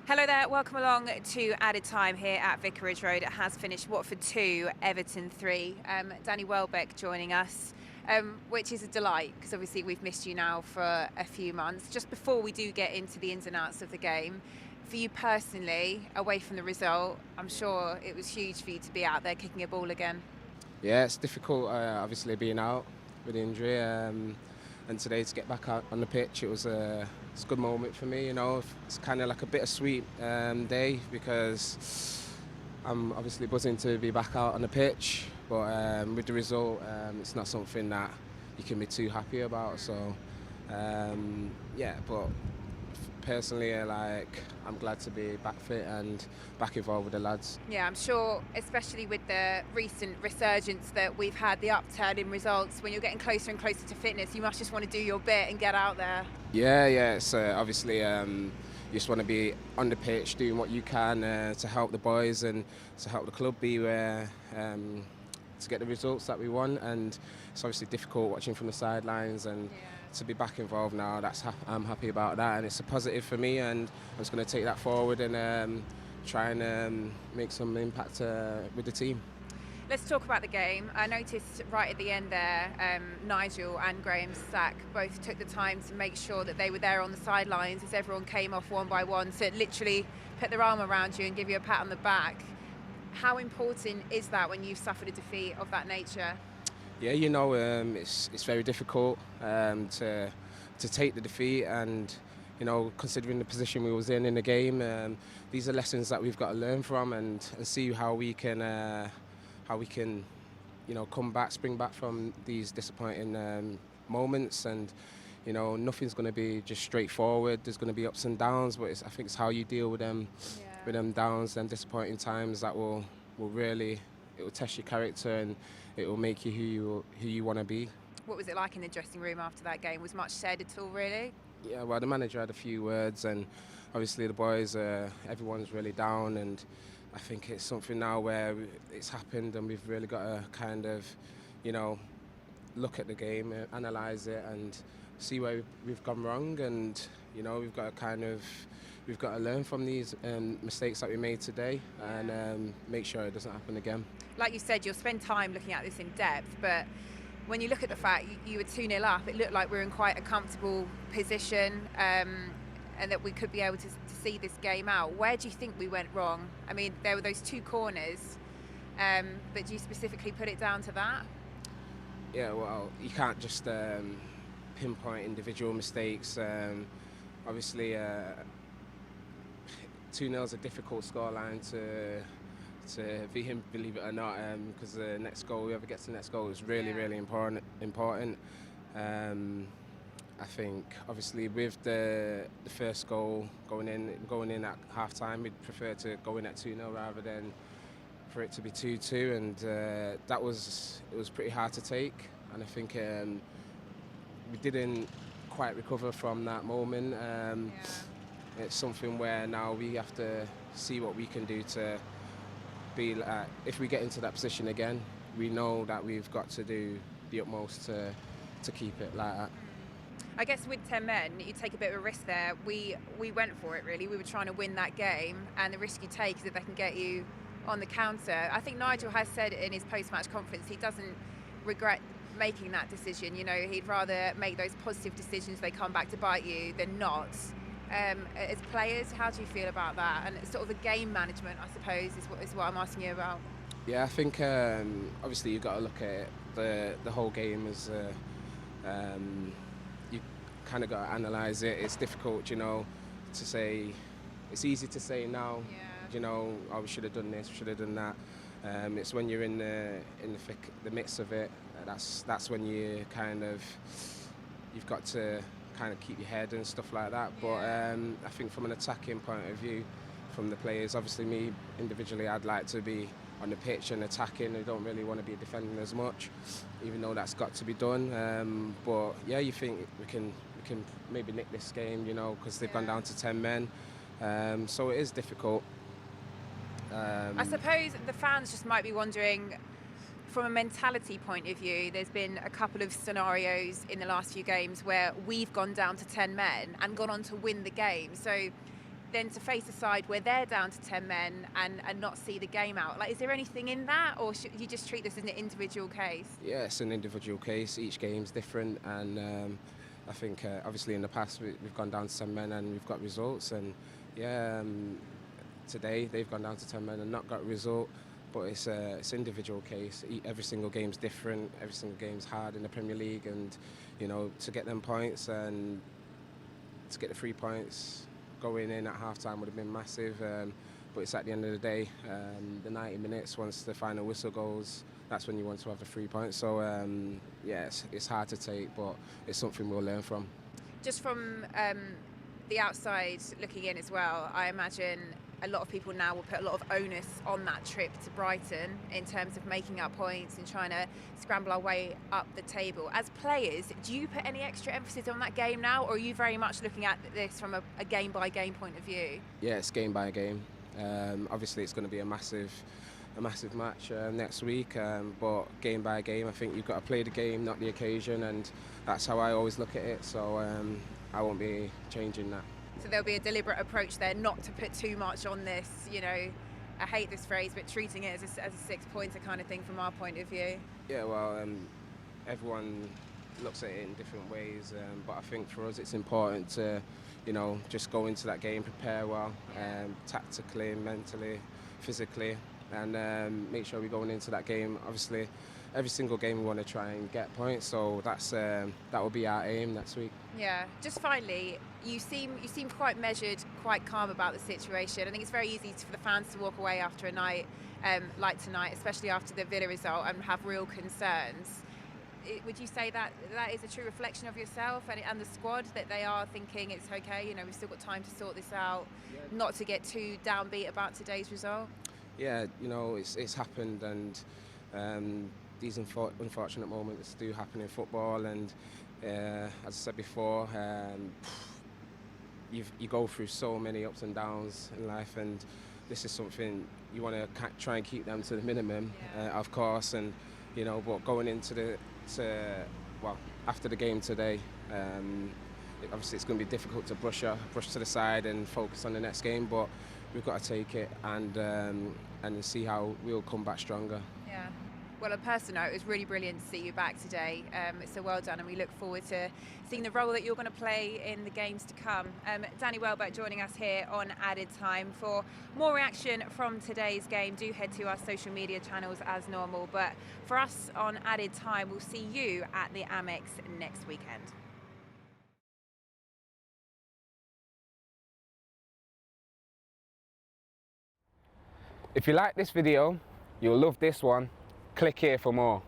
Hello there, welcome along to Added Time here at Vicarage Road. It has finished Watford 2, Everton 3. Danny Welbeck joining us, which is a delight because obviously we've missed you now for a few months. Just before we do get into the ins and outs of the game, for you personally, away from the result, I'm sure it was huge for you to be out there kicking a ball again. Yeah, it's difficult, obviously, being out with injury. And today to get back out on the pitch, it's a good moment for me. It's kind of like a bittersweet day because I'm obviously buzzing to be back out on the pitch. But with the result, it's not something that you can be too happy about. So, but personally, I'm glad to be back fit and back involved with the lads. Yeah, I'm sure, especially with the recent resurgence that we've had, the upturn in results, when you're getting closer and closer to fitness, you must just want to do your bit and get out there. Yeah. It's obviously you just want to be on the pitch doing what you can to help the boys and to help the club be where to get the results that we want. And it's obviously difficult watching from the sidelines and. Yeah. To be back involved now, I'm happy about that, and it's a positive for me, and I'm just going to take that forward and try and make some impact with the team. Let's talk about the game. I noticed right at the end there, Nigel and Graham Sack both took the time to make sure that they were there on the sidelines as everyone came off one by one, to literally put their arm around you and give you a pat on the back. How important is that when you've suffered a defeat of that nature? Yeah, it's very difficult to take the defeat, and considering the position we was in the game, these are lessons that we've got to learn from and see how we can come back, spring back from these disappointing moments. And nothing's going to be just straightforward. There's going to be ups and downs, but I think it's how you deal with them, with them downs, them disappointing times that will really. It will test your character and it will make you who you want to be. What was it like in the dressing room after that game? Was much said at all, really? Yeah, well, the manager had a few words, and obviously the boys, everyone's really down, and I think it's something now where it's happened and we've really got to kind of, look at the game, analyse it and see where we've gone wrong, and we've got to learn from these mistakes that we made today and make sure it doesn't happen again. Like you said, you'll spend time looking at this in depth, but when you look at the fact you were 2-0 up, it looked like we were in quite a comfortable position and that we could be able to see this game out. Where do you think we went wrong? I mean, there were those two corners, but do you specifically put it down to that? Yeah, well, you can't just pinpoint individual mistakes. Obviously, 2-0 is a difficult scoreline to beat him, believe it or not, because the next goal, whoever gets the next goal, is really important. I think obviously with the first goal going in at half time, we'd prefer to go in at 2-0 rather than for it to be 2-2, and it was pretty hard to take, and I think we didn't quite recover from that moment. It's something where now we have to see what we can do to be like, if we get into that position again, we know that we've got to do the utmost to keep it like that. I guess with 10 men, you take a bit of a risk there. We went for it, really. We were trying to win that game, and the risk you take is that they can get you on the counter. I think Nigel has said in his post-match conference he doesn't regret making that decision. He'd rather make those positive decisions, they come back to bite you, than not. As players, how do you feel about that? And sort of the game management, I suppose, is what I'm asking you about. Yeah, I think obviously you've got to look at the whole game as you kind of got to analyse it. It's difficult, to say. It's easy to say now, oh, we should have done this, we should have done that. It's when you're in the midst of it, that's when you've got to kind of keep your head and stuff like that. But I think from an attacking point of view, from the players, obviously me individually, I'd like to be on the pitch and attacking. I don't really want to be defending as much, even though that's got to be done. But yeah, you think we can maybe nick this game, because they've gone down to 10 men. So it is difficult. I suppose the fans just might be wondering, from a mentality point of view, there's been a couple of scenarios in the last few games where we've gone down to 10 men and gone on to win the game. So then to face a side where they're down to 10 men and not see the game out? Like, is there anything in that, or should you just treat this as an individual case? Yeah, it's an individual case. Each game's different, and I think obviously in the past we've gone down to 10 men and we've got results, and today they've gone down to 10 men and not got a result. But it's an individual case. Every single game's different. Every single game's hard in the Premier League, and to get them points and to get the 3 points going in at half-time would have been massive. But it's at the end of the day, the 90 minutes, once the final whistle goes, that's when you want to have the 3 points. So it's hard to take, but it's something we'll learn from. Just from the outside looking in as well, I imagine a lot of people now will put a lot of onus on that trip to Brighton in terms of making up points and trying to scramble our way up the table. As players, do you put any extra emphasis on that game now, or are you very much looking at this from a game-by-game point of view? Yeah, it's game by game. Obviously, it's going to be a massive match next week, but game by game, I think you've got to play the game, not the occasion, and that's how I always look at it. So I won't be changing that. So there'll be a deliberate approach there, not to put too much on this, I hate this phrase, but treating it as a 6-pointer kind of thing from our point of view. Yeah, well, everyone looks at it in different ways, but I think for us it's important to, just go into that game, prepare well, tactically, mentally, physically, and make sure we're going into that game. Obviously, every single game we want to try and get points, so that will be our aim next week. Yeah. Just finally, you seem quite measured, quite calm about the situation. I think it's very easy for the fans to walk away after a night like tonight, especially after the Villa result, and have real concerns. Would you say that is a true reflection of yourself and the squad, that they are thinking it's okay, we've still got time to sort this out, not to get too downbeat about today's result? Yeah, it's happened, and these unfortunate moments do happen in football, and as I said before, you go through so many ups and downs in life, and this is something you want to try and keep them to the minimum, of course, and but going into after the game today, obviously it's going to be difficult to brush to the side and focus on the next game, but we've got to take it and see how we'll come back stronger. Yeah. Well, on a personal note, it was really brilliant to see you back today. So well done, and we look forward to seeing the role that you're going to play in the games to come. Danny Welbeck joining us here on Added Time. For more reaction from today's game, do head to our social media channels as normal. But for us on Added Time, we'll see you at the Amex next weekend. If you like this video, you'll love this one. Click here for more.